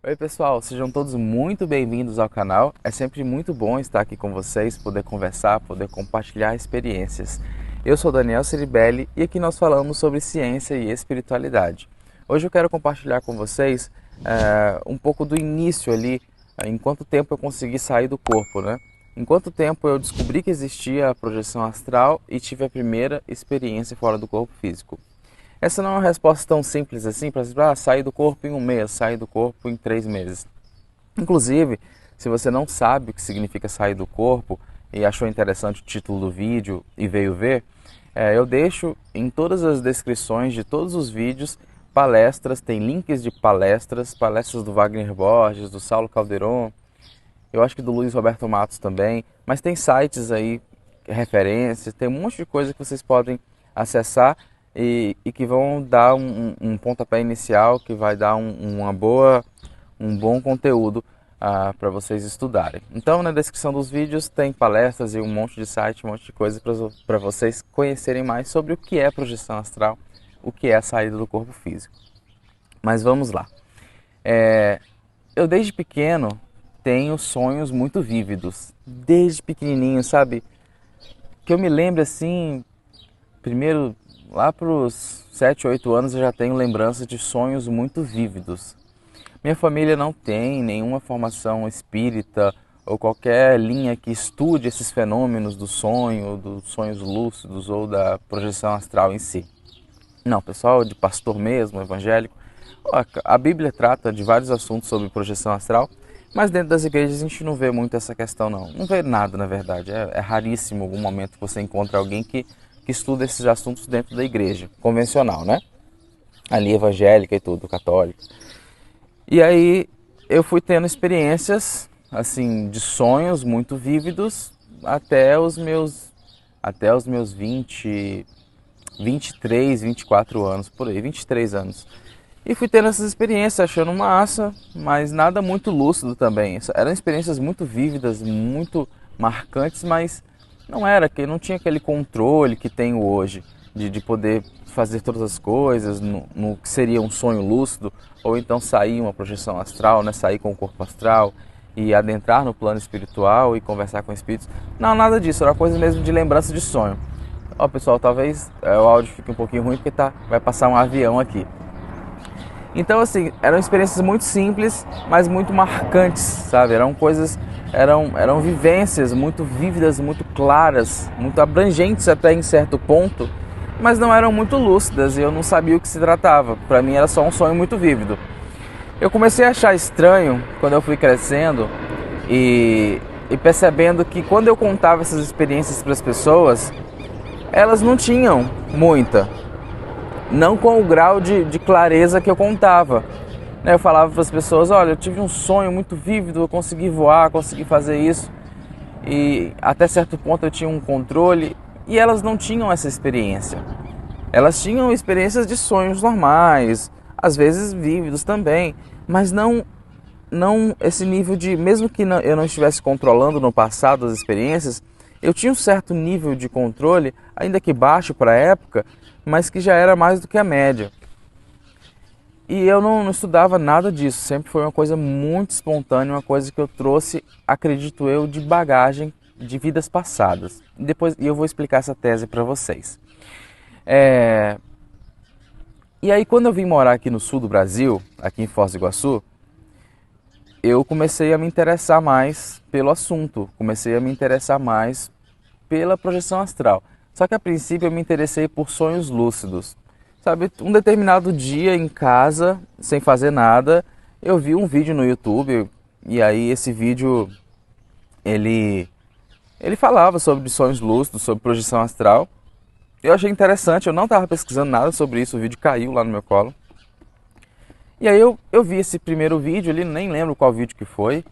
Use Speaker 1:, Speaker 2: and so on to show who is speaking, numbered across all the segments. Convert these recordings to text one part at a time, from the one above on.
Speaker 1: Oi pessoal, sejam todos muito bem-vindos ao canal. É sempre muito bom estar aqui com vocês, poder conversar, poder compartilhar experiências. Eu sou Daniel Ceribelli e aqui nós falamos sobre ciência e espiritualidade. Hoje eu quero compartilhar com vocês um pouco do início ali, em quanto tempo eu consegui sair do corpo, né? Em quanto tempo eu descobri que existia a projeção astral e tive a primeira experiência fora do corpo físico. Essa não é uma resposta tão simples assim para sair do corpo em um mês, sair do corpo em 3 meses. Inclusive, se você não sabe o que significa sair do corpo e achou interessante o título do vídeo e veio ver, eu deixo em todas as descrições de todos os vídeos palestras, tem links de palestras, palestras do Wagner Borges, do Saulo Calderon, eu acho que do Luiz Roberto Matos também, mas tem sites aí, referências, tem um monte de coisa que vocês podem acessar e que vão dar um pontapé inicial, que vai dar um bom conteúdo para vocês estudarem. Então na descrição dos vídeos tem palestras e um monte de site, um monte de coisa para vocês conhecerem mais sobre o que é projeção astral, o que é a saída do corpo físico. Mas vamos lá. Eu desde pequeno tenho sonhos muito vívidos, desde pequenininho, sabe? Que eu me lembro assim, primeiro lá para os 7, 8 anos eu já tenho lembranças de sonhos muito vívidos. Minha família não tem nenhuma formação espírita ou qualquer linha que estude esses fenômenos do sonho, dos sonhos lúcidos ou da projeção astral em si. Não, pessoal de pastor mesmo, evangélico. A Bíblia trata de vários assuntos sobre projeção astral, mas dentro das igrejas a gente não vê muito essa questão não. Não vê nada, na verdade. É raríssimo algum momento que você encontra alguém que estuda esses assuntos dentro da igreja convencional, né? Ali evangélica e tudo, católica. E aí eu fui tendo experiências assim de sonhos muito vívidos até os meus 23, 24 anos, por aí, 23 anos. E fui tendo essas experiências, achando massa, mas nada muito lúcido também. Eram experiências muito vívidas, muito marcantes, mas não tinha aquele controle que tenho hoje de poder fazer todas as coisas no que seria um sonho lúcido, ou então sair uma projeção astral, né, sair com o corpo astral e adentrar no plano espiritual e conversar com espíritos. Não, nada disso, era coisa mesmo de lembrança de sonho. Ó, pessoal, talvez o áudio fique um pouquinho ruim porque vai passar um avião aqui. Então, assim, eram experiências muito simples, mas muito marcantes, sabe? Eram vivências muito vívidas, muito claras, muito abrangentes até em certo ponto, mas não eram muito lúcidas e eu não sabia o que se tratava. Para mim era só um sonho muito vívido. Eu comecei a achar estranho quando eu fui crescendo e percebendo que quando eu contava essas experiências para as pessoas, elas não tinham muita. Não com o grau de clareza que eu contava. Eu falava para as pessoas, olha, eu tive um sonho muito vívido, eu consegui voar, consegui fazer isso. E até certo ponto eu tinha um controle e elas não tinham essa experiência. Elas tinham experiências de sonhos normais, às vezes vívidos também, mas não esse nível de, mesmo que eu não estivesse controlando no passado as experiências, eu tinha um certo nível de controle, ainda que baixo para a época, mas que já era mais do que a média. E eu não estudava nada disso, sempre foi uma coisa muito espontânea, uma coisa que eu trouxe, acredito eu, de bagagem de vidas passadas. Depois eu vou explicar essa tese para vocês. E aí quando eu vim morar aqui no sul do Brasil, aqui em Foz do Iguaçu, eu comecei a me interessar mais pelo assunto, comecei a me interessar mais pela projeção astral. Só que a princípio eu me interessei por sonhos lúcidos. Sabe, um determinado dia em casa, sem fazer nada, eu vi um vídeo no YouTube e aí esse vídeo ele falava sobre sonhos lúcidos, sobre projeção astral. Eu achei interessante, eu não estava pesquisando nada sobre isso, o vídeo caiu lá no meu colo. E aí eu vi esse primeiro vídeo ali, nem lembro qual vídeo que foi,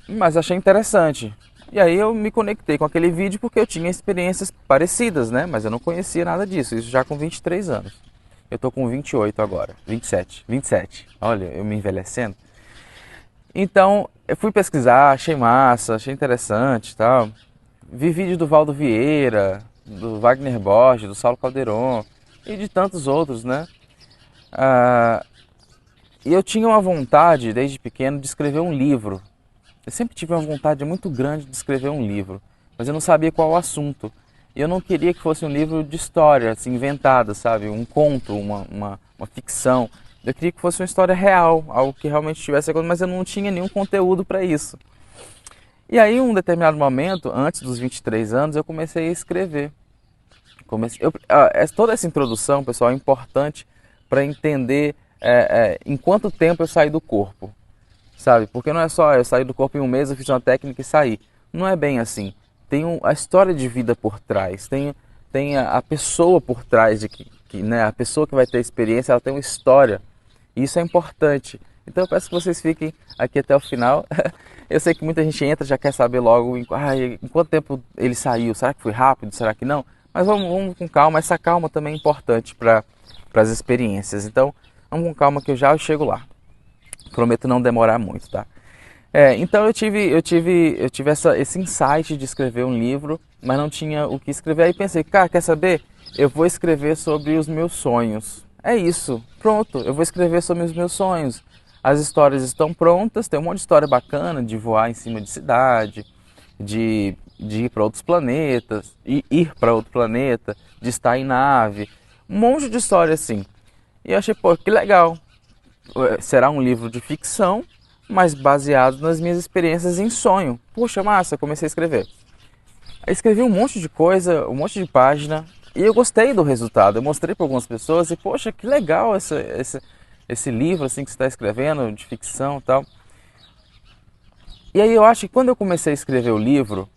Speaker 1: mas achei interessante. E aí eu me conectei com aquele vídeo porque eu tinha experiências parecidas, né? Mas eu não conhecia nada disso, isso já com 23 anos. Eu tô com 28 agora, 27. Olha, eu me envelhecendo. Então, eu fui pesquisar, achei massa, achei interessante e tal. Vi vídeo do Valdo Vieira, do Wagner Borges, do Saulo Calderon e de tantos outros, né? E eu tinha uma vontade, desde pequeno, de escrever um livro. Eu sempre tive uma vontade muito grande de escrever um livro, mas eu não sabia qual o assunto. E eu não queria que fosse um livro de história, assim, inventada, sabe? Um conto, uma ficção. Eu queria que fosse uma história real, algo que realmente tivesse acontecido, mas eu não tinha nenhum conteúdo para isso. E aí, em um determinado momento, antes dos 23 anos, eu comecei a escrever. Toda essa introdução, pessoal, é importante para entender em quanto tempo eu saí do corpo, sabe? Porque não é só eu sair do corpo em um mês, eu fiz uma técnica e saí. Não é bem assim. Tem a história de vida por trás, tem a pessoa por trás, né, a pessoa que vai ter experiência, ela tem uma história. E isso é importante. Então eu peço que vocês fiquem aqui até o final. Eu sei que muita gente entra e já quer saber logo em quanto tempo ele saiu. Será que foi rápido? Será que não? Mas vamos com calma. Essa calma também é importante para as experiências. Então vamos com calma que eu já chego lá. Prometo não demorar muito, tá? Então eu tive esse insight de escrever um livro, mas não tinha o que escrever. Aí pensei, cara, quer saber? Eu vou escrever sobre os meus sonhos. É isso, pronto, eu vou escrever sobre os meus sonhos. As histórias estão prontas, tem um monte de história bacana de voar em cima de cidade, de ir para outros planetas, ir para outro planeta, de estar em nave, um monte de história assim. E eu achei, pô, que legal. Será um livro de ficção, mas baseado nas minhas experiências em sonho. Puxa, massa, eu comecei a escrever. Aí escrevi um monte de coisa, um monte de página, e eu gostei do resultado. Eu mostrei para algumas pessoas e, poxa, que legal esse livro assim que você está escrevendo, de ficção e tal. E aí eu acho que quando eu comecei a escrever o livro,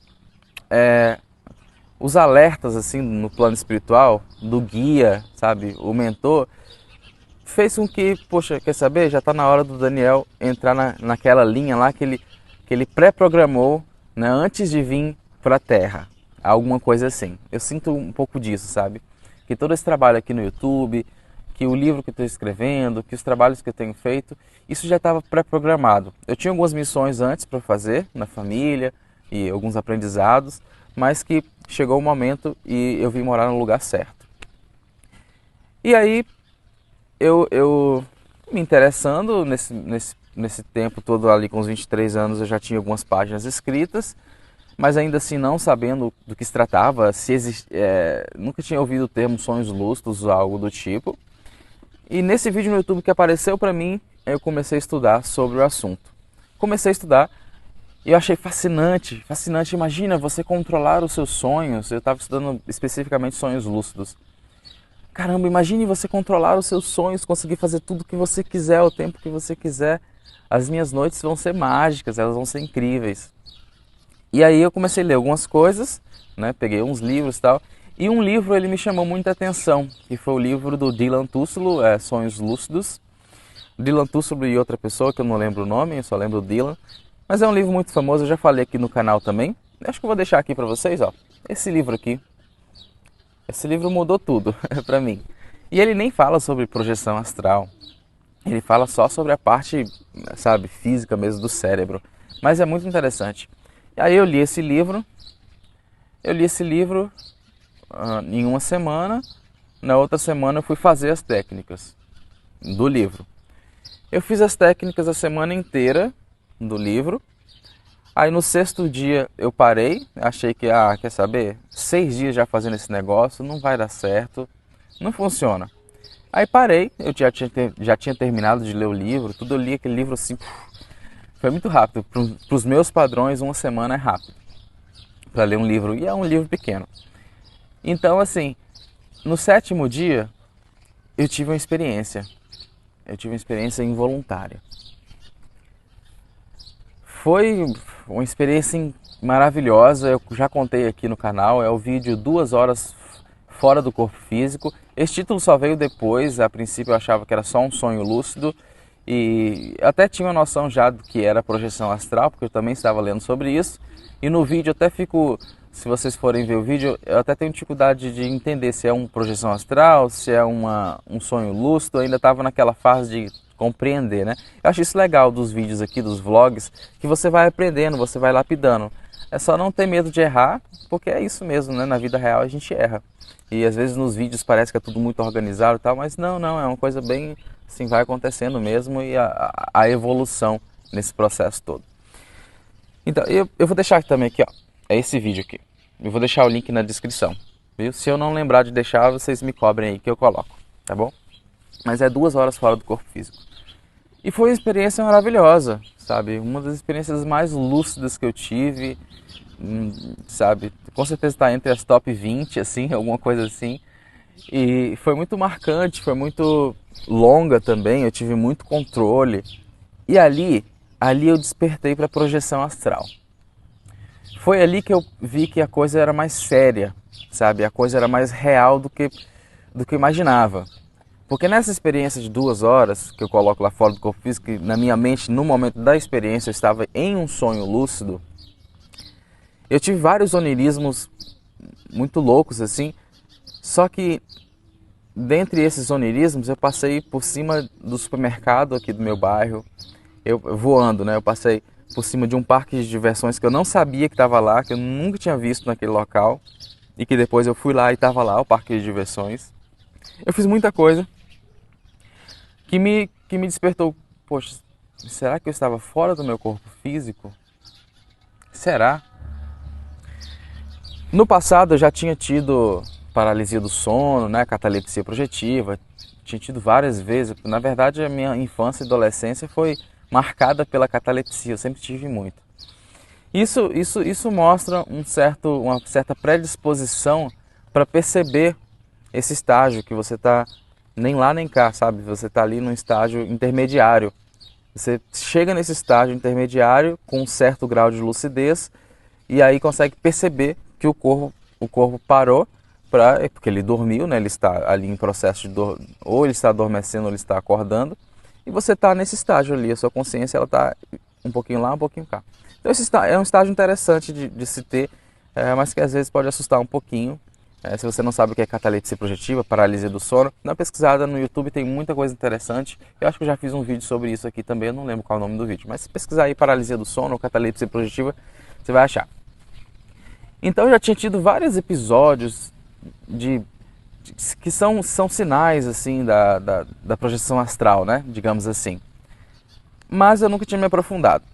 Speaker 1: os alertas assim no plano espiritual, do guia, sabe, o mentor, fez com que, poxa, quer saber? Já está na hora do Daniel entrar naquela linha lá que ele pré-programou, né, antes de vir para a Terra. Alguma coisa assim. Eu sinto um pouco disso, sabe? Que todo esse trabalho aqui no YouTube, que o livro que eu estou escrevendo, que os trabalhos que eu tenho feito, isso já estava pré-programado. Eu tinha algumas missões antes para fazer na família e alguns aprendizados, mas que chegou o momento e eu vim morar no lugar certo. E aí, eu me interessando nesse tempo todo ali com os 23 anos, eu já tinha algumas páginas escritas, mas ainda assim não sabendo do que se tratava, nunca tinha ouvido o termo sonhos lúcidos ou algo do tipo. E nesse vídeo no YouTube que apareceu para mim, eu comecei a estudar sobre o assunto. Comecei a estudar e eu achei fascinante, fascinante. Imagina você controlar os seus sonhos. Eu estava estudando especificamente sonhos lúcidos. Caramba, imagine você controlar os seus sonhos, conseguir fazer tudo o que você quiser, o tempo que você quiser. As minhas noites vão ser mágicas, elas vão ser incríveis. E aí eu comecei a ler algumas coisas, né? Peguei uns livros e tal. E um livro ele me chamou muita atenção, que foi o livro do Dylan Tussilo, Sonhos Lúcidos. Dylan Tussilo e outra pessoa, que eu não lembro o nome, eu só lembro o Dylan. Mas é um livro muito famoso, eu já falei aqui no canal também. Acho que eu vou deixar aqui para vocês, ó. Esse livro aqui. Esse livro mudou tudo para mim. E ele nem fala sobre projeção astral. Ele fala só sobre a parte, sabe, física mesmo do cérebro. Mas é muito interessante. E aí eu li esse livro. Em uma semana. Na outra semana eu fui fazer as técnicas do livro. Eu fiz as técnicas a semana inteira do livro. Aí no sexto dia eu parei, achei que, quer saber? 6 dias já fazendo esse negócio, não vai dar certo, não funciona. Aí parei, eu já tinha terminado de ler o livro, tudo eu li aquele livro assim, foi muito rápido. Para os meus padrões, uma semana é rápido para ler um livro, e é um livro pequeno. Então assim, no 7º dia eu tive uma experiência involuntária. Foi uma experiência maravilhosa, eu já contei aqui no canal, é o vídeo 2 horas fora do corpo físico. Esse título só veio depois, a princípio eu achava que era só um sonho lúcido e até tinha uma noção já do que era projeção astral, porque eu também estava lendo sobre isso. E no vídeo até fico, se vocês forem ver o vídeo, eu até tenho dificuldade de entender se é uma projeção astral, se é um sonho lúcido, eu ainda estava naquela fase de compreender, né? Eu acho isso legal dos vídeos aqui, dos vlogs, que você vai aprendendo, você vai lapidando. é só não ter medo de errar, porque é isso mesmo, né? Na vida real a gente erra. E às vezes nos vídeos parece que é tudo muito organizado e tal, mas não, é uma coisa bem assim, vai acontecendo mesmo e a evolução nesse processo todo. Então, eu vou deixar também aqui, ó, é esse vídeo aqui. Eu vou deixar o link na descrição, viu? Se eu não lembrar de deixar, vocês me cobrem aí que eu coloco, tá bom? Mas é 2 horas fora do corpo físico. E foi uma experiência maravilhosa, sabe? Uma das experiências mais lúcidas que eu tive, sabe? Com certeza está entre as top 20, assim, alguma coisa assim. E foi muito marcante, foi muito longa também, eu tive muito controle. E ali eu despertei para a projeção astral. Foi ali que eu vi que a coisa era mais séria, sabe? A coisa era mais real do que eu imaginava. Porque nessa experiência de 2 horas, que eu coloco lá fora do corpo físico, que na minha mente, no momento da experiência, eu estava em um sonho lúcido, eu tive vários onirismos muito loucos, assim, só que dentre esses onirismos, eu passei por cima do supermercado aqui do meu bairro, eu voando, né? Eu passei por cima de um parque de diversões que eu não sabia que estava lá, que eu nunca tinha visto naquele local, e que depois eu fui lá e estava lá, o parque de diversões. Eu fiz muita coisa que me despertou, poxa, será que eu estava fora do meu corpo físico? Será? No passado eu já tinha tido paralisia do sono, né, catalepsia projetiva, tinha tido várias vezes. Na verdade, a minha infância e adolescência foi marcada pela catalepsia, eu sempre tive muito. Isso mostra uma certa predisposição para perceber esse estágio que você está nem lá nem cá, sabe? Você está ali num estágio intermediário. Você chega nesse estágio intermediário com um certo grau de lucidez e aí consegue perceber que o corpo parou, porque ele dormiu, né? Ele está ali em processo de ou ele está adormecendo ou ele está acordando, e você está nesse estágio ali, a sua consciência ela está um pouquinho lá, um pouquinho cá. Então esse é um estágio interessante de se ter, mas que às vezes pode assustar um pouquinho. Se você não sabe o que é catalepsia projetiva, paralisia do sono, dá uma pesquisada no YouTube, tem muita coisa interessante. Eu acho que eu já fiz um vídeo sobre isso aqui também, eu não lembro qual é o nome do vídeo, mas se pesquisar aí paralisia do sono ou catalepsia projetiva, você vai achar. Então eu já tinha tido vários episódios que são sinais assim da projeção astral, né? Digamos assim. Mas eu nunca tinha me aprofundado.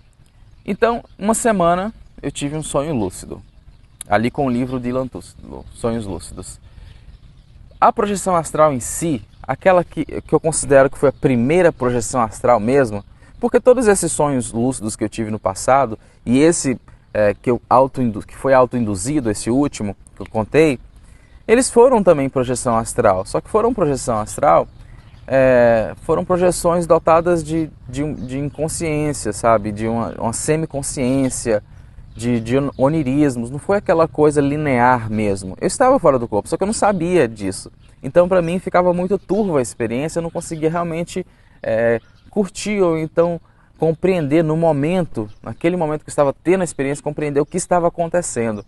Speaker 1: Então, uma semana eu tive um sonho lúcido. Ali com o livro de Dylan Tuss, Sonhos Lúcidos. A projeção astral em si, aquela que eu considero que foi a primeira projeção astral mesmo, porque todos esses sonhos lúcidos que eu tive no passado, e esse que foi autoinduzido, esse último que eu contei, eles foram também projeção astral, só que foram projeção astral, foram projeções dotadas de inconsciência, sabe? De uma semiconsciência, de onirismos, não foi aquela coisa linear mesmo. Eu estava fora do corpo, só que eu não sabia disso. Então, para mim, ficava muito turva a experiência, eu não conseguia realmente curtir ou então compreender no momento, naquele momento que eu estava tendo a experiência, compreender o que estava acontecendo.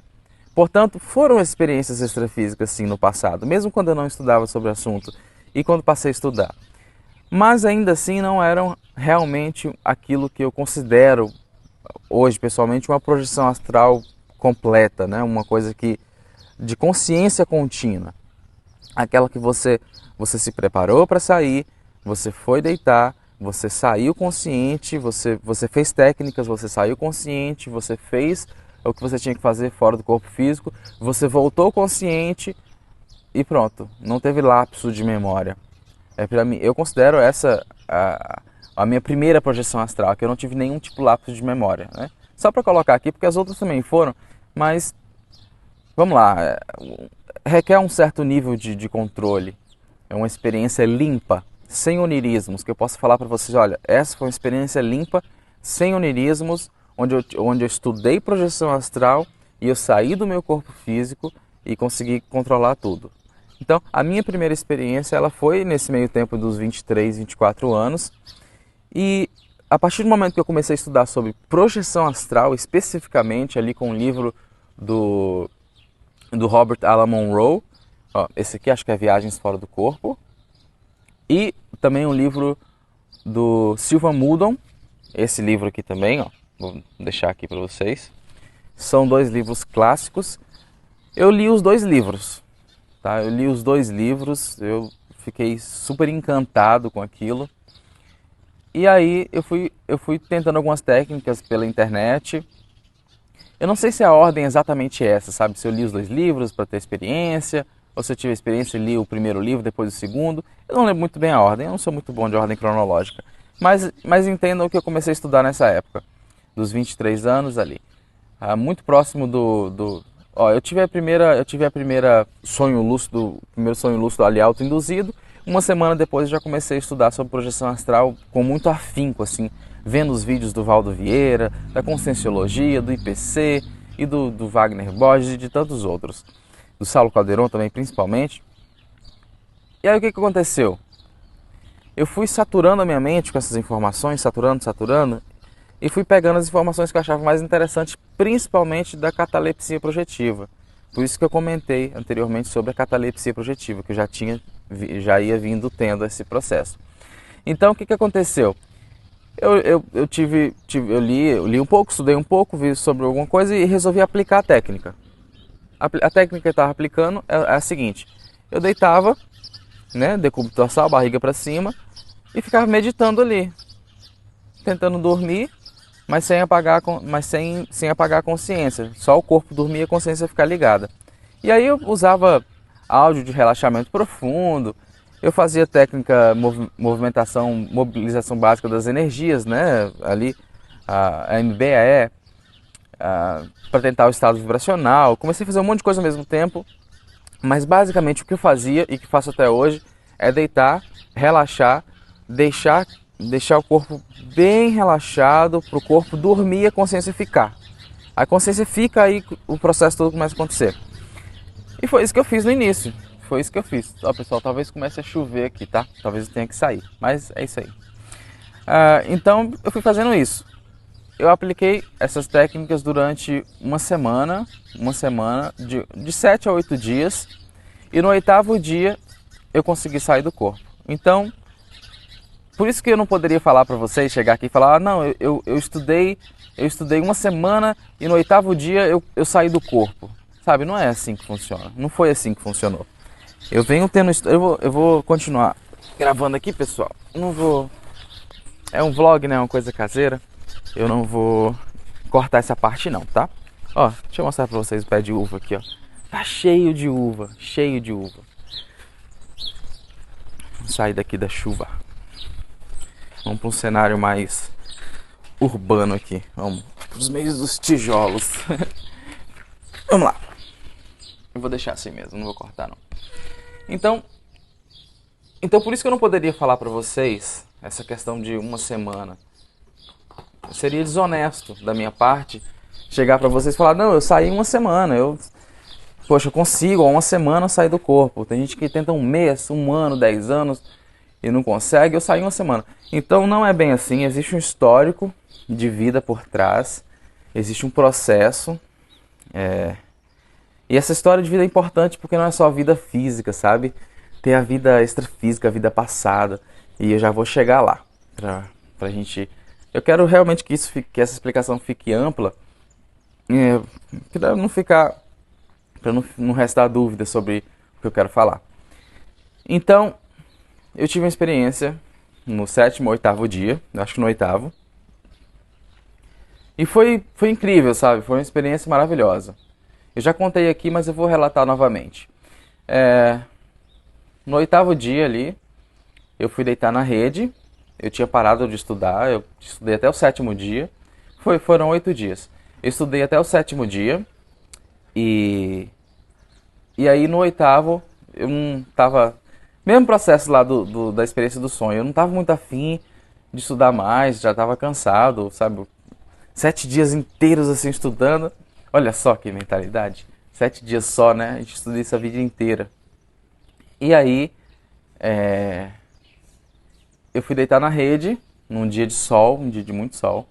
Speaker 1: Portanto, foram experiências extrafísicas, sim, no passado, mesmo quando eu não estudava sobre o assunto e quando passei a estudar. Mas ainda assim não eram realmente aquilo que eu considero hoje, pessoalmente, uma projeção astral completa, né? Uma coisa de consciência contínua. Aquela que você se preparou para sair, você foi deitar, você saiu consciente, você fez técnicas, você saiu consciente, você fez o que você tinha que fazer fora do corpo físico, você voltou consciente e pronto, não teve lapso de memória. Para mim, eu considero essa a minha primeira projeção astral, que eu não tive nenhum tipo de lapso de memória, né? Só para colocar aqui, porque as outras também foram, mas vamos lá, requer um certo nível de controle, é uma experiência limpa, sem onirismos, que eu posso falar para vocês, olha, essa foi uma experiência limpa, sem onirismos, onde eu estudei projeção astral e eu saí do meu corpo físico e consegui controlar tudo. Então, a minha primeira experiência ela foi nesse meio tempo dos 23, 24 anos e a partir do momento que eu comecei a estudar sobre projeção astral, especificamente ali com o livro do Robert Alan Monroe, ó, esse aqui acho que é Viagens Fora do Corpo, e também um livro do Sylvan Muldon, esse livro aqui também, ó, vou deixar aqui para vocês. São dois livros clássicos. Eu li os dois livros, tá? Eu li os dois livros, eu fiquei super encantado com aquilo. E aí eu fui tentando algumas técnicas pela internet. Eu não sei se a ordem é exatamente essa, sabe? Se eu li os dois livros para ter experiência, ou se eu tive experiência e li o primeiro livro, depois o segundo. Eu não lembro muito bem a ordem, eu não sou muito bom de ordem cronológica. Mas entendam que eu comecei a estudar nessa época, dos 23 anos ali. Muito próximo Ó, eu tive a primeira sonho lúcido, o primeiro sonho lúcido ali autoinduzido. Uma semana depois eu já comecei a estudar sobre projeção astral com muito afinco, assim, vendo os vídeos do Valdo Vieira, da Conscienciologia, do IPC e do Wagner Borges e de tantos outros. Do Saulo Calderon também, principalmente. E aí o que aconteceu? Eu fui saturando a minha mente com essas informações, saturando, e fui pegando as informações que eu achava mais interessantes, principalmente da catalepsia projetiva. Por isso que eu comentei anteriormente sobre a catalepsia projetiva, que eu já ia vindo tendo esse processo. Então o que aconteceu? Eu li um pouco, estudei um pouco, vi sobre alguma coisa e resolvi aplicar a técnica. A técnica que eu estava aplicando é a seguinte: eu deitava, né, decúbito dorsal, barriga para cima, e ficava meditando ali, tentando dormir, mas sem apagar a consciência. Só o corpo dormia e a consciência ficar ligada. E aí eu usava áudio de relaxamento profundo, eu fazia técnica mobilização básica das energias, né, ali, a MBAE, para tentar o estado vibracional. Comecei a fazer um monte de coisa ao mesmo tempo, mas basicamente o que eu fazia e que faço até hoje é deitar, relaxar, deixar o corpo bem relaxado para o corpo dormir e a consciência ficar. A consciência fica, aí o processo todo começa a acontecer. E foi isso que eu fiz no início. Foi isso que eu fiz. Ó, pessoal, talvez comece a chover aqui, tá? Talvez eu tenha que sair, mas é isso aí. Então eu fui fazendo isso. Eu apliquei essas técnicas durante uma semana de 7 a 8 dias, e no 8º dia eu consegui sair do corpo. Então, por isso que eu não poderia falar para vocês, chegar aqui e falar, não, eu estudei uma semana e no 8º dia eu saí do corpo. Sabe, não é assim que funciona, não foi assim que funcionou. Eu venho tendo, eu vou continuar gravando aqui, pessoal. Não vou, é um vlog, né, uma coisa caseira. Eu não vou cortar essa parte não, tá? Ó, deixa eu mostrar pra vocês o pé de uva aqui, ó. Tá cheio de uva, cheio de uva. Vamos sair daqui da chuva. Vamos para um cenário mais urbano aqui. Vamos pros meios dos tijolos. Vamos lá. Eu vou deixar assim mesmo, não vou cortar não. Então por isso que eu não poderia falar pra vocês essa questão de uma semana. Seria desonesto da minha parte chegar pra vocês e falar, não, eu saí uma semana, eu consigo, uma semana sair do corpo. Tem gente que tenta um mês, um ano, 10 anos e não consegue, eu saí uma semana. Então não é bem assim, existe um histórico de vida por trás, existe um processo, e essa história de vida é importante porque não é só a vida física, sabe? Tem a vida extrafísica, a vida passada, e eu já vou chegar lá pra gente. Eu quero realmente que essa explicação fique ampla, para não restar dúvida sobre o que eu quero falar. Então, eu tive uma experiência no 7º ou 8º dia, acho que no 8º, e foi incrível, sabe? Foi uma experiência maravilhosa. Eu já contei aqui, mas eu vou relatar novamente. No 8º dia ali, eu fui deitar na rede. Eu tinha parado de estudar, eu estudei até o 7º dia. Foram 8 dias. Eu estudei até o 7º dia. E aí no 8º, eu não tava... Mesmo processo lá da experiência do sonho, eu não tava muito afim de estudar mais, já tava cansado, sabe? 7 dias inteiros assim estudando. Olha só que mentalidade. 7 dias só, né? A gente estuda isso a vida inteira. E aí, eu fui deitar na rede, num dia de sol, um dia de muito sol.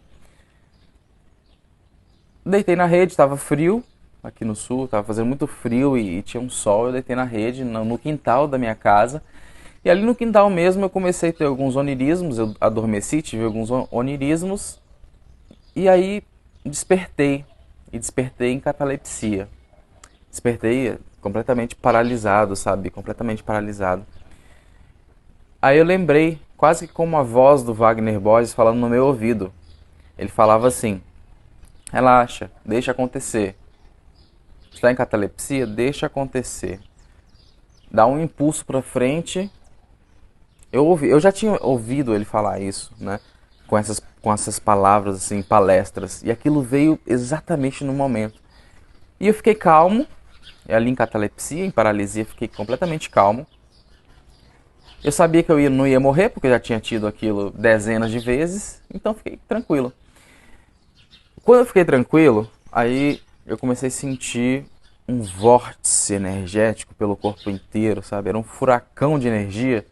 Speaker 1: Deitei na rede, estava frio, aqui no sul, estava fazendo muito frio e tinha um sol. Eu deitei na rede, no quintal da minha casa. E ali no quintal mesmo eu comecei a ter alguns onirismos, eu adormeci, tive alguns onirismos. E aí despertei. e despertei em catalepsia. Despertei completamente paralisado, sabe? Completamente paralisado. Aí eu lembrei, quase que como a voz do Wagner Borges falando no meu ouvido. Ele falava assim: relaxa, deixa acontecer. Está em catalepsia? Deixa acontecer. Dá um impulso para frente. Eu já tinha ouvido ele falar isso, né? Com essas palavras assim, palestras. E aquilo veio exatamente no momento. E eu fiquei calmo. Ali em catalepsia, em paralisia, fiquei completamente calmo. Eu sabia que não ia morrer, porque eu já tinha tido aquilo dezenas de vezes. Então fiquei tranquilo. Quando eu fiquei tranquilo, aí eu comecei a sentir um vórtice energético pelo corpo inteiro, sabe? Era um furacão de energia.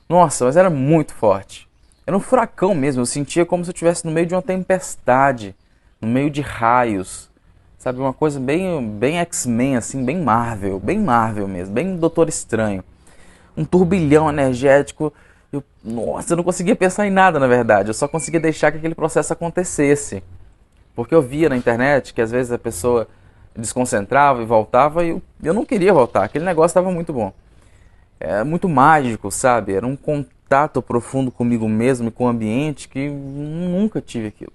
Speaker 1: Nossa, mas era muito forte. Era um furacão mesmo, eu sentia como se eu estivesse no meio de uma tempestade, no meio de raios. Sabe, uma coisa bem X-Men, assim, bem Marvel mesmo, bem Doutor Estranho. Um turbilhão energético. Nossa, eu não conseguia pensar em nada, na verdade. Eu só conseguia deixar que aquele processo acontecesse. Porque eu via na internet que às vezes a pessoa desconcentrava e voltava e eu não queria voltar. Aquele negócio estava muito bom. Era muito mágico, sabe? Era um contato profundo comigo mesmo e com o ambiente que nunca tive aquilo.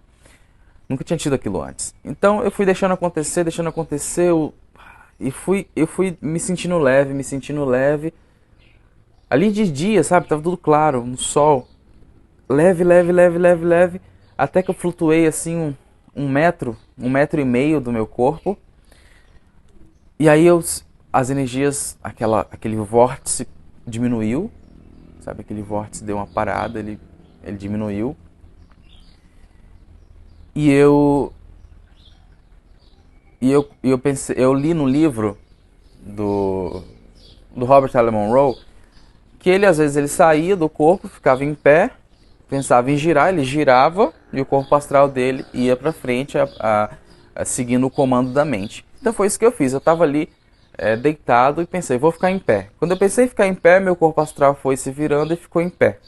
Speaker 1: Nunca tinha tido aquilo antes. Então eu fui deixando acontecer eu fui me sentindo leve, me sentindo leve. Ali de dia, sabe? Tava tudo claro, no sol. Leve, leve, leve, leve, leve. Até que eu flutuei assim um metro e meio do meu corpo. E aí as energias, aquele vórtice diminuiu, sabe? Aquele vórtice deu uma parada, ele diminuiu. E eu pensei, eu li no livro do Robert Allen Monroe que ele às vezes ele saía do corpo, ficava em pé, pensava em girar, ele girava e o corpo astral dele ia para frente seguindo o comando da mente. Então foi isso que eu fiz. Eu estava ali deitado e pensei, vou ficar em pé. Quando eu pensei em ficar em pé, meu corpo astral foi se virando e ficou em pé.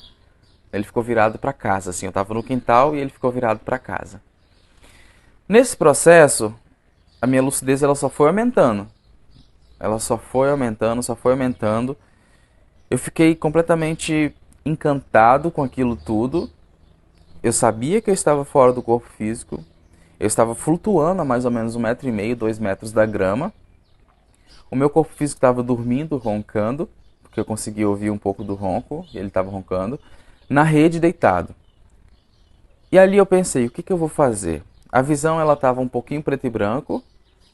Speaker 1: Ele ficou virado para casa, assim. Eu estava no quintal e ele ficou virado para casa. Nesse processo, a minha lucidez ela só foi aumentando. Ela só foi aumentando, só foi aumentando. Eu fiquei completamente encantado com aquilo tudo. Eu sabia que eu estava fora do corpo físico. Eu estava flutuando a mais ou menos 1,5 m, 2 metros da grama. O meu corpo físico estava dormindo, roncando, porque eu conseguia ouvir um pouco do ronco, e ele estava roncando, na rede deitado. E ali eu pensei, o que eu vou fazer? A visão ela estava um pouquinho preto e branco,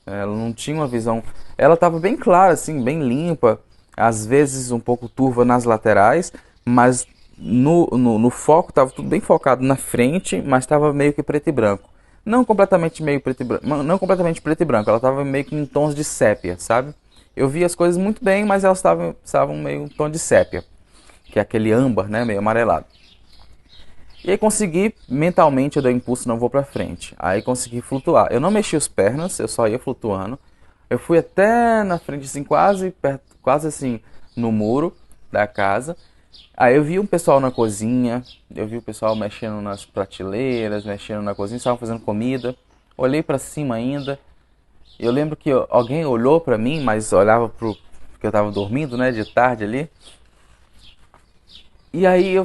Speaker 1: ela não tinha uma visão, ela estava bem clara, assim, bem limpa, às vezes um pouco turva nas laterais, mas no foco estava tudo bem focado na frente, mas estava meio que preto e branco. Não completamente meio preto e branco, não completamente preto e branco, ela estava meio que em tons de sépia, sabe? Eu via as coisas muito bem, mas elas estavam meio em tom de sépia, que é aquele âmbar, né, meio amarelado. E aí consegui, mentalmente eu dei impulso, não vou pra frente. Aí consegui flutuar. Eu não mexi as pernas, eu só ia flutuando. Eu fui até na frente, assim, quase perto, quase assim, no muro da casa. Aí eu vi um pessoal na cozinha, eu vi o pessoal mexendo nas prateleiras, mexendo na cozinha, estavam fazendo comida. Olhei pra cima ainda. Eu lembro que alguém olhou pra mim, mas olhava porque eu tava dormindo, né, de tarde ali. E aí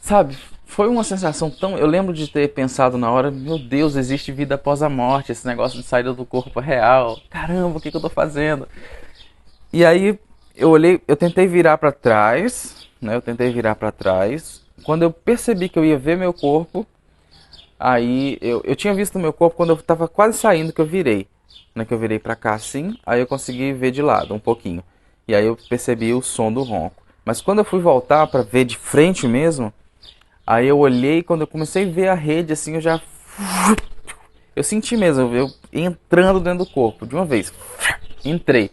Speaker 1: sabe, foi uma sensação tão. Eu lembro de ter pensado na hora: meu Deus, existe vida após a morte, esse negócio de saída do corpo é real. Caramba, o que eu tô fazendo? E aí eu olhei, eu tentei virar pra trás, né? Eu tentei virar pra trás. Quando eu percebi que eu ia ver meu corpo, aí eu tinha visto meu corpo quando eu tava quase saindo que eu virei, né? Que eu virei pra cá assim, aí eu consegui ver de lado um pouquinho. E aí eu percebi o som do ronco. Mas quando eu fui voltar pra ver de frente mesmo, aí eu olhei, quando eu comecei a ver a rede, assim, eu já. Eu senti mesmo, eu entrando dentro do corpo, de uma vez. Entrei.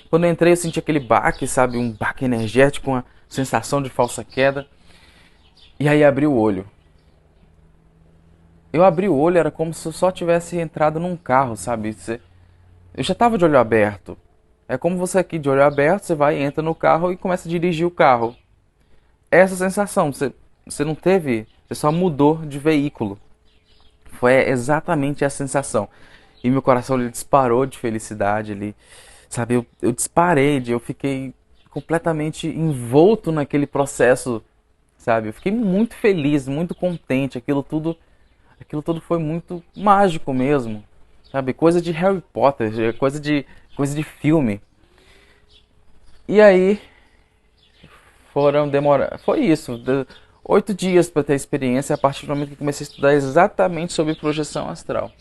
Speaker 1: Quando eu entrei, eu senti aquele baque, sabe? Um baque energético, uma sensação de falsa queda. E aí abri o olho. Eu abri o olho, era como se eu só tivesse entrado num carro, sabe? Eu já tava de olho aberto. É como você aqui de olho aberto, você vai, entra no carro e começa a dirigir o carro. Essa sensação, você não teve, você só mudou de veículo. Foi exatamente a sensação. e meu coração ele disparou de felicidade, ele, sabe, eu disparei, eu fiquei completamente envolto naquele processo, sabe? Eu fiquei muito feliz, muito contente, aquilo tudo foi muito mágico mesmo, sabe? Coisa de Harry Potter, coisa de filme. E aí foi isso, 8 dias para ter experiência a partir do momento que comecei a estudar exatamente sobre projeção astral.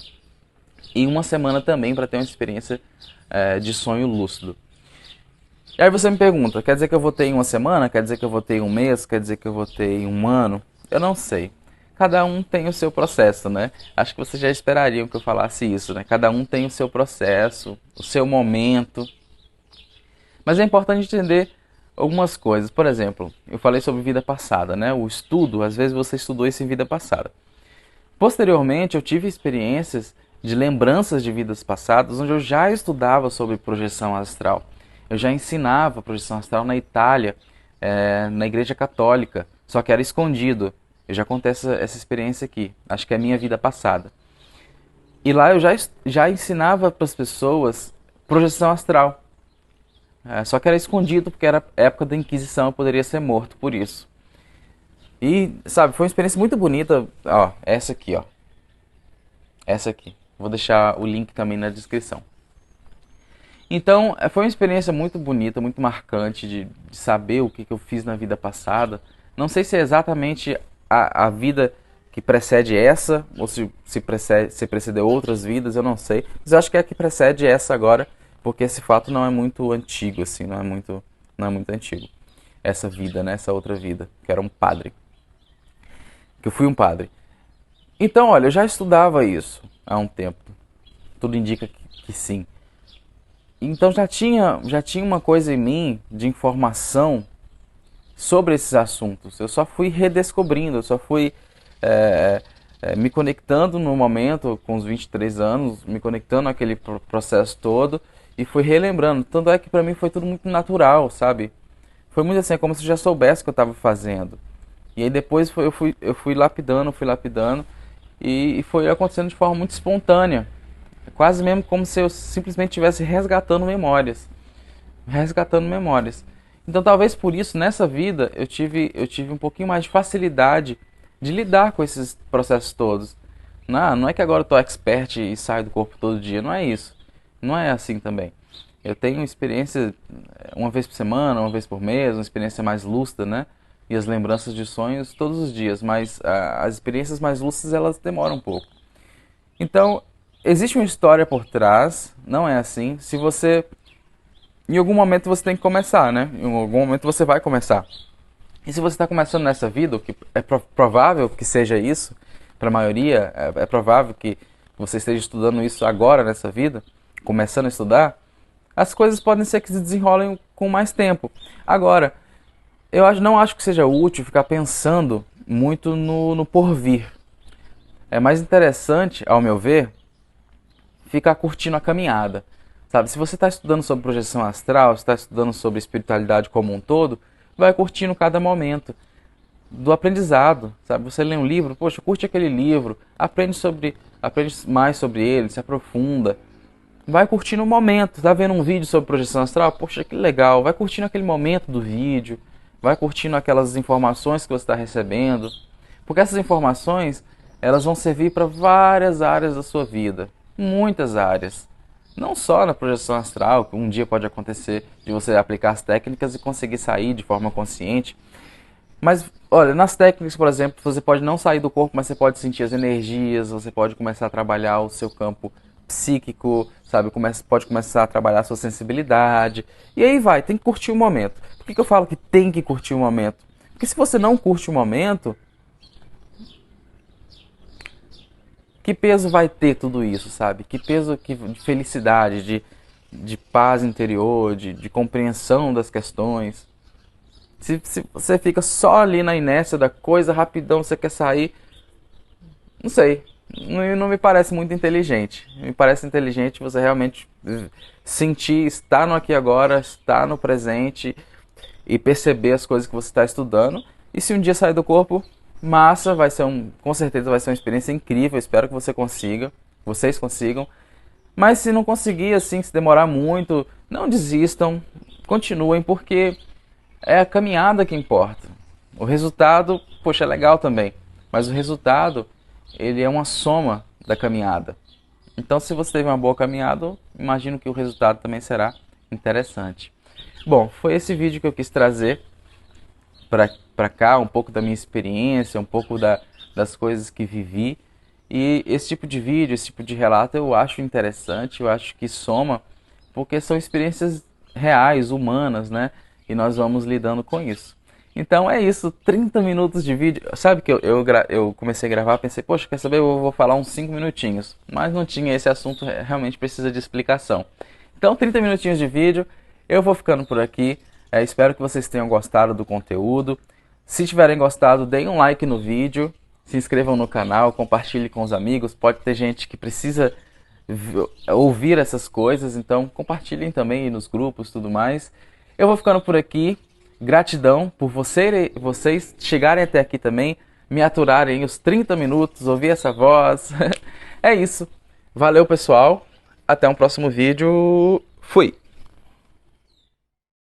Speaker 1: E uma semana também para ter uma experiência de sonho lúcido. E aí você me pergunta, quer dizer que eu vou ter em uma semana? Quer dizer que eu vou ter em um mês? Quer dizer que eu vou ter em um ano? Eu não sei. Cada um tem o seu processo, né? Acho que vocês já esperariam que eu falasse isso, né? Cada um tem o seu processo, o seu momento. Mas é importante entender algumas coisas. Por exemplo, eu falei sobre vida passada, né? O estudo, às vezes você estudou isso em vida passada. Posteriormente, eu tive experiências de lembranças de vidas passadas, onde eu já estudava sobre projeção astral. Eu já ensinava projeção astral na Itália, na Igreja Católica, só que era escondido. Eu já contei essa experiência aqui, acho que é a minha vida passada. E lá eu já ensinava para as pessoas projeção astral. Só que era escondido porque era época da Inquisição, eu poderia ser morto por isso. E, sabe, foi uma experiência muito bonita. Ó, essa aqui, ó. Essa aqui. Vou deixar o link também na descrição. Então, foi uma experiência muito bonita, muito marcante de saber o que eu fiz na vida passada. Não sei se é exatamente a vida que precede essa, ou se precedeu outras vidas, eu não sei. Mas eu acho que é a que precede essa agora, porque esse fato não é muito antigo, assim, não é muito antigo. Essa vida, né? Essa outra vida, que era um padre. Que eu fui um padre. Então, olha, eu já estudava isso há um tempo. Tudo indica que sim. Então já tinha uma coisa em mim de informação sobre esses assuntos. Eu só fui redescobrindo, eu só fui me conectando no momento, com os 23 anos, me conectando naquele processo todo e fui relembrando. Tanto é que para mim foi tudo muito natural, sabe? Foi muito assim, é como se eu já soubesse o que eu estava fazendo. E aí depois eu fui lapidando e foi acontecendo de forma muito espontânea. Quase mesmo como se eu simplesmente estivesse resgatando memórias. Resgatando memórias. Então talvez por isso nessa vida eu tive um pouquinho mais de facilidade de lidar com esses processos todos. Não é que agora eu estou expert e saio do corpo todo dia, não é isso. Não é assim também. Eu tenho experiência uma vez por semana, uma vez por mês, uma experiência mais lúcida, né? E as lembranças de sonhos todos os dias, mas as experiências mais lúcidas elas demoram um pouco. Então, existe uma história por trás, não é assim. Se você em algum momento você tem que começar, né? Em algum momento você vai começar. E se você está começando nessa vida, o que é provável que seja isso, para a maioria, é provável que você esteja estudando isso agora nessa vida, começando a estudar, as coisas podem ser que se desenrolem com mais tempo. Agora, não acho que seja útil ficar pensando muito no porvir. É mais interessante, ao meu ver, ficar curtindo a caminhada. Sabe, se você está estudando sobre projeção astral, está estudando sobre espiritualidade como um todo, vai curtindo cada momento do aprendizado, sabe? Você lê um livro, poxa, curte aquele livro, aprende mais sobre ele, se aprofunda. Vai curtindo o momento, tá vendo um vídeo sobre projeção astral? Poxa, que legal, vai curtindo aquele momento do vídeo, vai curtindo aquelas informações que você está recebendo, porque essas informações, elas vão servir para várias áreas da sua vida, muitas áreas. Não só na projeção astral, que um dia pode acontecer de você aplicar as técnicas e conseguir sair de forma consciente. Mas, olha, nas técnicas, por exemplo, você pode não sair do corpo, mas você pode sentir as energias, você pode começar a trabalhar o seu campo psíquico, sabe? Pode começar a trabalhar a sua sensibilidade. E aí vai, tem que curtir o momento. Por que eu falo que tem que curtir o momento? Porque se você não curte o momento, que peso vai ter tudo isso, sabe? Que peso de felicidade, de paz interior, de compreensão das questões. Se você fica só ali na inércia da coisa, rapidão, você quer sair, não sei, não me parece muito inteligente. Me parece inteligente você realmente sentir, estar no aqui e agora, estar no presente e perceber as coisas que você está estudando. E se um dia sair do corpo, massa, com certeza vai ser uma experiência incrível, espero que vocês consigam. Mas se não conseguir, assim, se demorar muito, não desistam, continuem, porque é a caminhada que importa. O resultado, poxa, é legal também, mas o resultado, ele é uma soma da caminhada. Então, se você teve uma boa caminhada, imagino que o resultado também será interessante. Bom, foi esse vídeo que eu quis trazer para cá, um pouco da minha experiência, um pouco das coisas que vivi. E esse tipo de vídeo, esse tipo de relato eu acho interessante, eu acho que soma, porque são experiências reais, humanas, né? E nós vamos lidando com isso. Então é isso, 30 minutos de vídeo. Sabe que eu comecei a gravar, pensei, poxa, quer saber, eu vou falar uns 5 minutinhos. Mas não tinha esse assunto, realmente precisa de explicação. Então 30 minutinhos de vídeo, eu vou ficando por aqui. Espero que vocês tenham gostado do conteúdo. Se tiverem gostado, deem um like no vídeo, se inscrevam no canal, compartilhem com os amigos. Pode ter gente que precisa ouvir essas coisas, então compartilhem também nos grupos e tudo mais. Eu vou ficando por aqui. Gratidão por vocês chegarem até aqui também, me aturarem os 30 minutos, ouvir essa voz. É isso. Valeu, pessoal. Até um próximo vídeo. Fui!